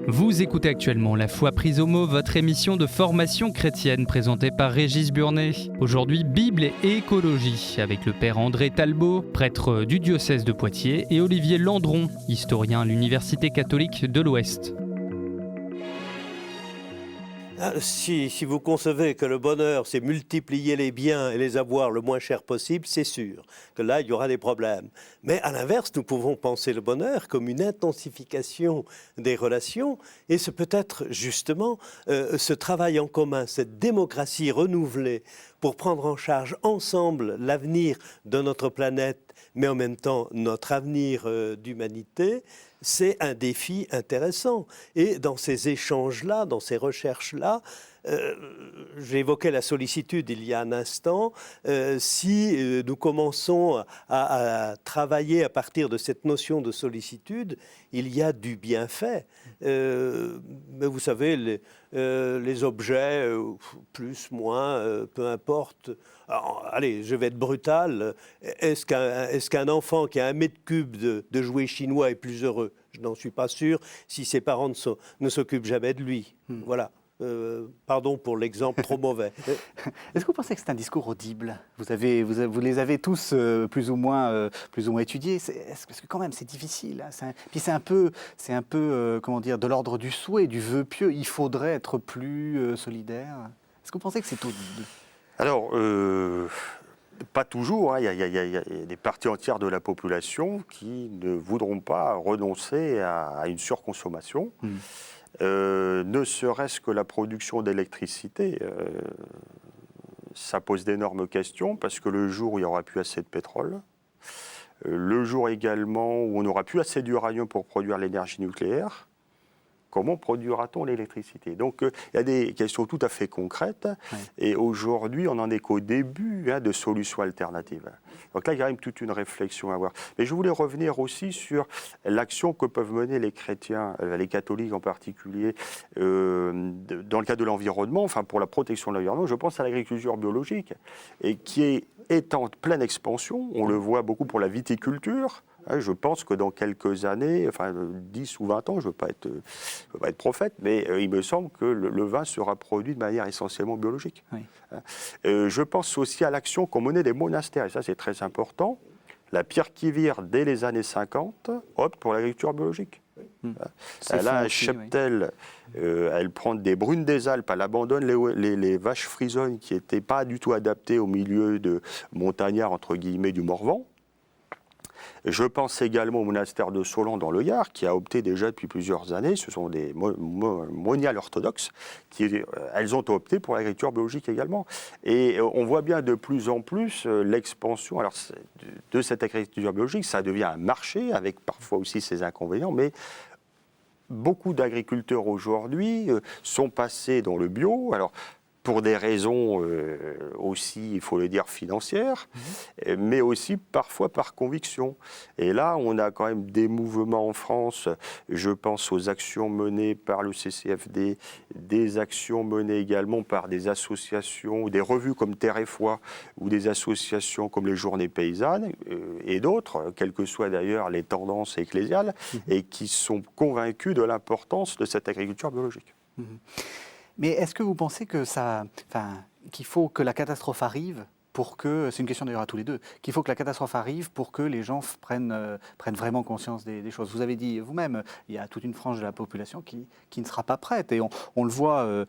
Vous écoutez actuellement La Foi prise au mot, votre émission de formation chrétienne présentée par Régis Burnet. Aujourd'hui, Bible et écologie, avec le père André Talbot, prêtre du diocèse de Poitiers, et Olivier Landron, historien à l'Université catholique de l'Ouest. Si vous concevez que le bonheur, c'est multiplier les biens et les avoir le moins cher possible, c'est sûr que là, il y aura des problèmes. Mais à l'inverse, nous pouvons penser le bonheur comme une intensification des relations, et c'est peut-être justement ce travail en commun, cette démocratie renouvelée pour prendre en charge ensemble l'avenir de notre planète, mais en même temps notre avenir d'humanité. C'est un défi intéressant. Et dans ces échanges-là, dans ces recherches-là, j'évoquais la sollicitude il y a un instant. Si nous commençons à travailler à partir de cette notion de sollicitude, il y a du bienfait. Mais vous savez, les objets, plus, moins, peu importe. Alors, allez, je vais être brutal. Est-ce qu'un enfant qui a 1 mètre cube de jouets chinois est plus heureux? Je n'en suis pas sûr si ses parents ne s'occupent jamais de lui. Voilà. Pardon pour l'exemple trop mauvais. Est-ce que vous pensez que c'est un discours audible? Vous les avez tous plus ou moins étudiés. Est-ce que quand même c'est difficile, hein? Puis c'est un peu comment dire, de l'ordre du souhait, du vœu pieux. Il faudrait être plus solidaire. Est-ce que vous pensez que c'est audible? Alors, pas toujours. Hein. Il y a des parties entières de la population qui ne voudront pas renoncer à une surconsommation. Ne serait-ce que la production d'électricité, ça pose d'énormes questions, parce que le jour où il n'y aura plus assez de pétrole, le jour également où on n'aura plus assez d'uranium pour produire l'énergie nucléaire, comment produira-t-on l'électricité? Donc, il y a des questions tout à fait concrètes. Oui. Et aujourd'hui, on n'en est qu'au début de solutions alternatives. Donc là, il y a quand même toute une réflexion à avoir. Mais je voulais revenir aussi sur l'action que peuvent mener les chrétiens, les catholiques en particulier, dans le cadre de l'environnement, enfin pour la protection de l'environnement. Je pense à l'agriculture biologique, et qui est en pleine expansion. On le voit beaucoup pour la viticulture. Je pense que dans quelques années, enfin 10 ou 20 ans, je ne veux pas être prophète, mais il me semble que le vin sera produit de manière essentiellement biologique. Oui. Je pense aussi à l'action qu'ont menée les monastères, et ça c'est très important. La Pierre qui vire, dès les années 50, opte pour l'agriculture biologique. Elle a un cheptel, elle prend des brunes des Alpes, elle abandonne les vaches frisonnes qui n'étaient pas du tout adaptées au milieu de montagnard, entre guillemets, du Morvan. Je pense également au monastère de Solan dans le Gard, qui a opté déjà depuis plusieurs années, ce sont des moniales orthodoxes, elles ont opté pour l'agriculture biologique également. Et on voit bien de plus en plus l'expansion de cette agriculture biologique. Ça devient un marché, avec parfois aussi ses inconvénients, mais beaucoup d'agriculteurs aujourd'hui sont passés dans le bio. Alors, pour des raisons aussi, il faut le dire, financières, mais aussi parfois par conviction. Et là, on a quand même des mouvements en France, je pense aux actions menées par le CCFD, des actions menées également par des associations, des revues comme Terre et Foi, ou des associations comme les Journées Paysannes, et d'autres, quelles que soient d'ailleurs les tendances ecclésiales, et qui sont convaincus de l'importance de cette agriculture biologique. Mais est-ce que vous pensez que qu'il faut que la catastrophe arrive pour que, c'est une question d'ailleurs à tous les deux, qu'il faut que la catastrophe arrive pour que les gens prennent vraiment conscience des choses? Vous avez dit vous-même, il y a toute une frange de la population qui ne sera pas prête. Et on le voit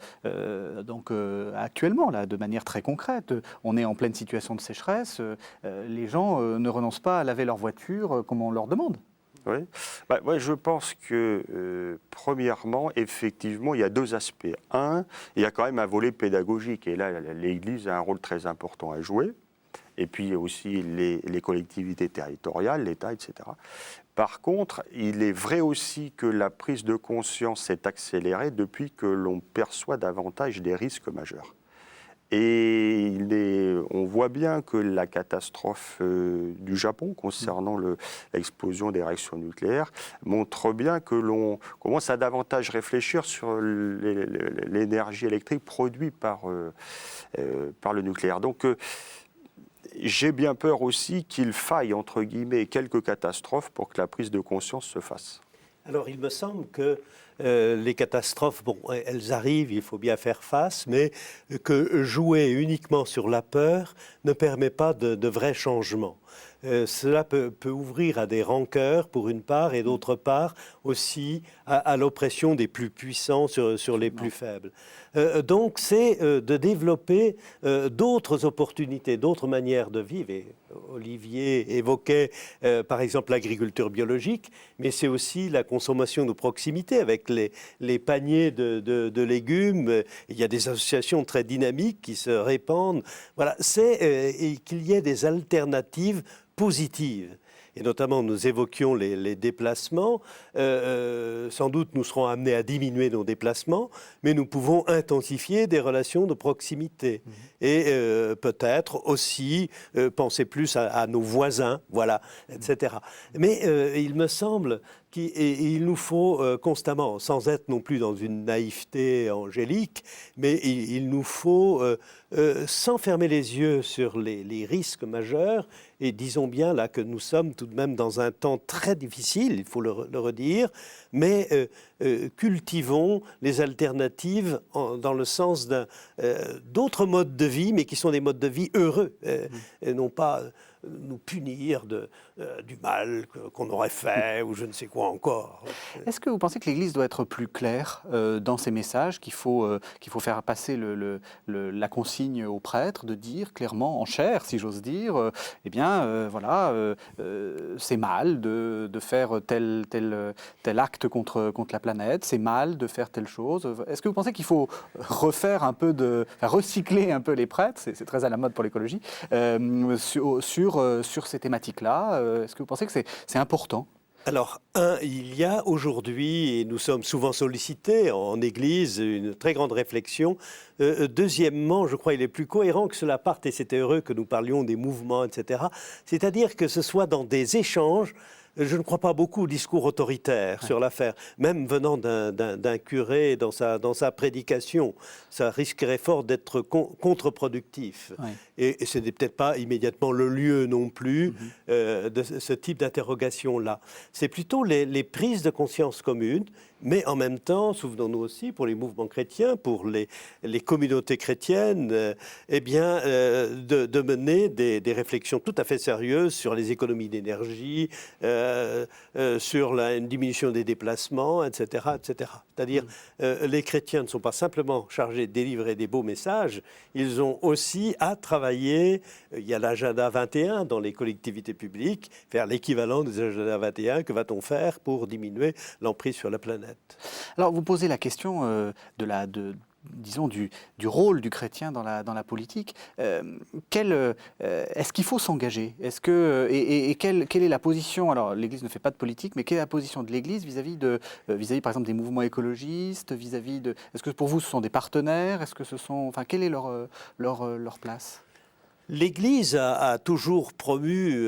actuellement, là, de manière très concrète. On est en pleine situation de sécheresse. Les gens ne renoncent pas à laver leur voiture comme on leur demande. Oui. Moi, je pense que, premièrement, effectivement, il y a deux aspects. Un, il y a quand même un volet pédagogique, et là, l'Église a un rôle très important à jouer, et puis aussi les collectivités territoriales, l'État, etc. Par contre, il est vrai aussi que la prise de conscience s'est accélérée depuis que l'on perçoit davantage des risques majeurs. Et on voit bien que la catastrophe du Japon concernant l'explosion des réactions nucléaires montre bien que l'on commence à davantage réfléchir sur l'énergie électrique produite par le nucléaire. Donc j'ai bien peur aussi qu'il faille, entre guillemets, quelques catastrophes pour que la prise de conscience se fasse. Alors il me semble que les catastrophes, bon, elles arrivent, il faut bien faire face, mais que jouer uniquement sur la peur ne permet pas de vrais changements. Cela peut ouvrir à des rancœurs pour une part et d'autre part aussi à l'oppression des plus puissants sur les plus faibles. Donc c'est de développer d'autres opportunités, d'autres manières de vivre. Et Olivier évoquait par exemple l'agriculture biologique, mais c'est aussi la consommation de proximité avec les paniers de légumes. Il y a des associations très dynamiques qui se répandent. Voilà, c'est qu'il y ait des alternatives positives. Et notamment, nous évoquions les déplacements. Sans doute, nous serons amenés à diminuer nos déplacements, mais nous pouvons intensifier des relations de proximité. Et peut-être aussi penser plus à nos voisins, voilà, etc. Mais il me semble qu'il nous faut constamment, sans être non plus dans une naïveté angélique, mais il nous faut, sans fermer les yeux sur les risques majeurs, et disons bien là que nous sommes tout de même dans un temps très difficile, il faut le redire, mais cultivons les alternatives dans le sens d'autres modes de vie, mais qui sont des modes de vie heureux, et non pas nous punir du mal qu'on aurait fait ou je ne sais quoi encore. Est-ce que vous pensez que l'Église doit être plus claire dans ses messages, qu'il faut faire passer la consigne aux prêtres, de dire clairement, en chair, si j'ose dire, eh bien, c'est mal de faire tel acte contre la planète, c'est mal de faire telle chose. Est-ce que vous pensez qu'il faut refaire un peu recycler un peu les prêtres, c'est très à la mode pour l'écologie, sur ces thématiques-là? Est-ce que vous pensez que c'est important? Alors, il y a aujourd'hui, et nous sommes souvent sollicités en Église, une très grande réflexion. Deuxièmement, je crois qu'il est plus cohérent que cela parte, et c'était heureux que nous parlions des mouvements, etc. C'est-à-dire que ce soit dans des échanges. Je ne crois pas beaucoup au discours autoritaire sur l'affaire, même venant d'un curé dans sa prédication. Ça risquerait fort d'être contre-productif. Ouais. Et ce n'est peut-être pas immédiatement le lieu non plus de ce type d'interrogation-là. C'est plutôt les prises de conscience communes, mais en même temps, souvenons-nous aussi, pour les mouvements chrétiens, pour les communautés chrétiennes, de mener des réflexions tout à fait sérieuses sur les économies d'énergie, sur une diminution des déplacements, etc. etc. C'est-à-dire, les chrétiens ne sont pas simplement chargés de délivrer des beaux messages, ils ont aussi à travailler, il y a l'agenda 21 dans les collectivités publiques, faire l'équivalent des agendas 21, que va-t-on faire pour diminuer l'emprise sur la planète? Alors, vous posez la question disons, du rôle du chrétien dans la politique. Est-ce qu'il faut s'engager? Quelle est la position? Alors, l'Église ne fait pas de politique, mais quelle est la position de l'Église vis-à-vis, par exemple, des mouvements écologistes, est-ce que pour vous, ce sont des partenaires? Quelle est leur place? L'Église a toujours promu,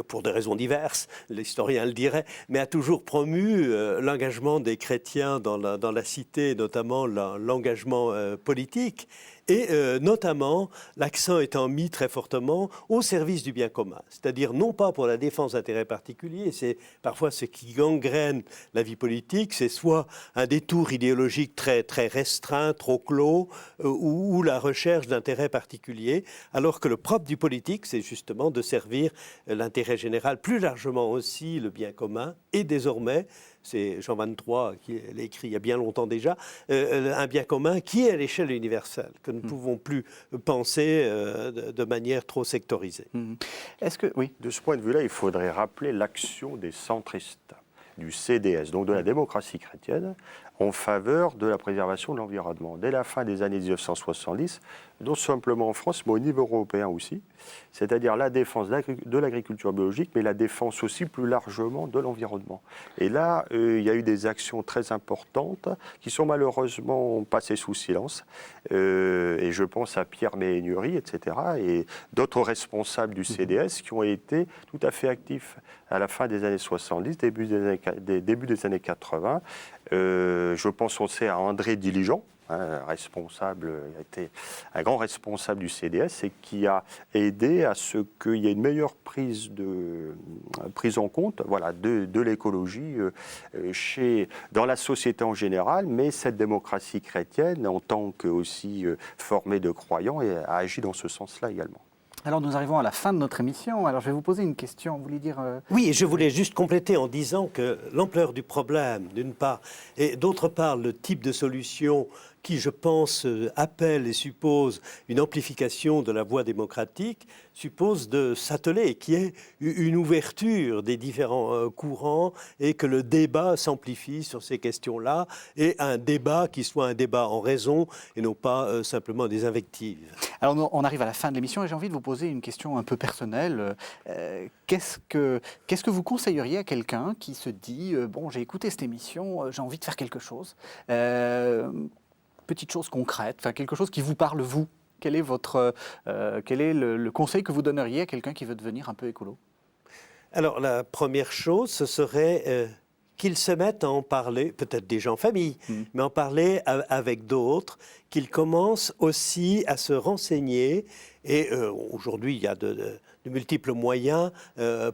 pour des raisons diverses, l'historien le dirait, mais a toujours promu l'engagement des chrétiens dans la cité, notamment l'engagement politique. Et notamment, l'accent étant mis très fortement au service du bien commun, c'est-à-dire non pas pour la défense d'intérêts particuliers, c'est parfois ce qui gangrène la vie politique, c'est soit un détour idéologique très, très restreint, trop clos, ou la recherche d'intérêts particuliers, alors que le propre du politique, c'est justement de servir l'intérêt général, plus largement aussi le bien commun, et désormais, c'est Jean 23 qui l'a écrit il y a bien longtemps déjà, un bien commun qui est à l'échelle universelle, que nous ne pouvons plus penser de manière trop sectorisée. Est-ce que, oui. De ce point de vue-là, il faudrait rappeler l'action des centristes, du CDS, donc de la démocratie chrétienne, en faveur de la préservation de l'environnement. Dès la fin des années 1970, non simplement en France, mais au niveau européen aussi, c'est-à-dire la défense de l'agriculture biologique, mais la défense aussi plus largement de l'environnement. Et là, il y a eu des actions très importantes qui sont malheureusement passées sous silence. Et je pense à Pierre Méhaignerie, etc., et d'autres responsables du CDS qui ont été tout à fait actifs à la fin des années 70, début des années 80. Je pense aussi à André Diligent, responsable, a été un grand responsable du CDS et qui a aidé à ce qu'il y ait une meilleure prise en compte de l'écologie dans la société en général, mais cette démocratie chrétienne, en tant que aussi formée de croyants, a agi dans ce sens-là également. Alors nous arrivons à la fin de notre émission. Alors je vais vous poser une question. Vous voulez dire Oui, je voulais juste compléter en disant que l'ampleur du problème, d'une part, et d'autre part, le type de solution qui, je pense, appelle et suppose une amplification de la voie démocratique, suppose de s'atteler, qu'il y ait une ouverture des différents courants et que le débat s'amplifie sur ces questions-là, et un débat qui soit un débat en raison et non pas simplement des invectives. Alors on arrive à la fin de l'émission et j'ai envie de vous poser une question un peu personnelle. Qu'est-ce que vous conseilleriez à quelqu'un qui se dit bon, j'ai écouté cette émission, j'ai envie de faire quelque chose, petite chose concrète, enfin quelque chose qui vous parle vous. Quel est le conseil que vous donneriez à quelqu'un qui veut devenir un peu écolo? Alors la première chose, ce serait qu'ils se mettent à en parler, peut-être déjà en famille, mais en parler avec d'autres, qu'ils commencent aussi à se renseigner. Et aujourd'hui, il y a de multiples moyens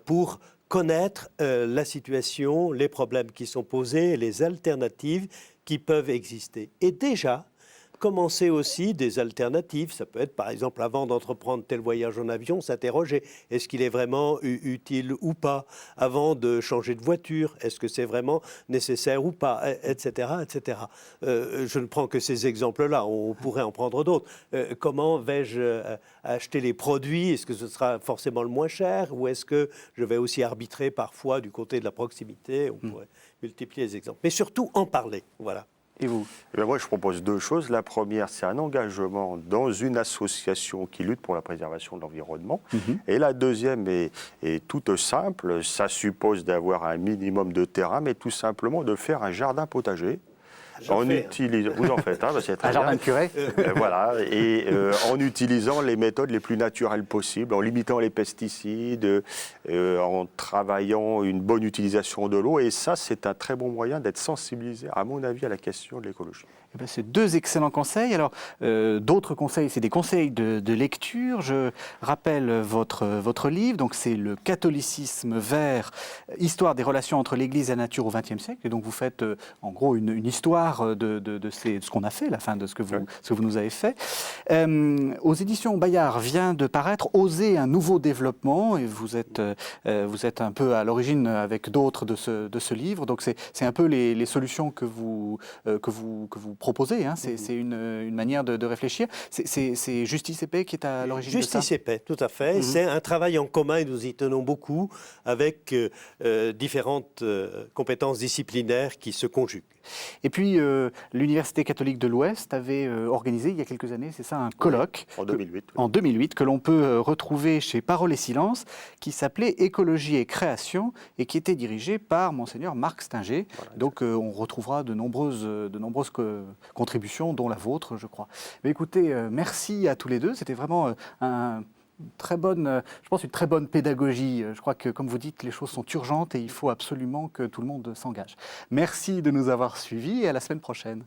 pour connaître la situation, les problèmes qui sont posés, les alternatives qui peuvent exister. Et déjà, commencer aussi des alternatives. Ça peut être, par exemple, avant d'entreprendre tel voyage en avion, s'interroger, est-ce qu'il est vraiment utile ou pas? Avant de changer de voiture, est-ce que c'est vraiment nécessaire ou pas? Etc., etc. Je ne prends que ces exemples-là, on pourrait en prendre d'autres. Comment vais-je acheter les produits? Est-ce que ce sera forcément le moins cher? Ou est-ce que je vais aussi arbitrer parfois du côté de la proximité? On pourrait multiplier les exemples. Mais surtout, en parler, voilà. Et vous? Moi, je propose deux choses. La première, c'est un engagement dans une association qui lutte pour la préservation de l'environnement. Et la deuxième est toute simple. Ça suppose d'avoir un minimum de terrain, mais tout simplement de faire un jardin potager. Vous en faites, c'est très un jardin de curé. Voilà, et en utilisant les méthodes les plus naturelles possibles, en limitant les pesticides, en travaillant une bonne utilisation de l'eau. Et ça, c'est un très bon moyen d'être sensibilisé, à mon avis, à la question de l'écologie. Eh bien, c'est deux excellents conseils. Alors, d'autres conseils, c'est des conseils de lecture. Je rappelle votre livre. Donc, c'est Le catholicisme vert, histoire des relations entre l'Église et la nature au XXe siècle. Et donc, vous faites en gros une histoire de ce qu'on a fait, la fin de ce que vous nous avez fait. Aux éditions Bayard vient de paraître Oser un nouveau développement. Et vous êtes un peu à l'origine avec d'autres de ce livre. Donc, c'est un peu les solutions que vous proposé, hein. C'est une manière de réfléchir. C'est Justice et Paix qui est à l'origine de ça? Justice et Paix, tout à fait. C'est un travail en commun et nous y tenons beaucoup avec différentes compétences disciplinaires qui se conjuguent. Et puis, l'Université catholique de l'Ouest avait organisé il y a quelques années, c'est ça, un colloque en 2008 que l'on peut retrouver chez Parole et Silence, qui s'appelait Écologie et création et qui était dirigé par Monseigneur Marc Stinger. Voilà, donc, on retrouvera de nombreuses contributions, dont la vôtre, je crois. Mais écoutez, merci à tous les deux. C'était vraiment une très bonne pédagogie. Je crois que, comme vous dites, les choses sont urgentes et il faut absolument que tout le monde s'engage. Merci de nous avoir suivis et à la semaine prochaine.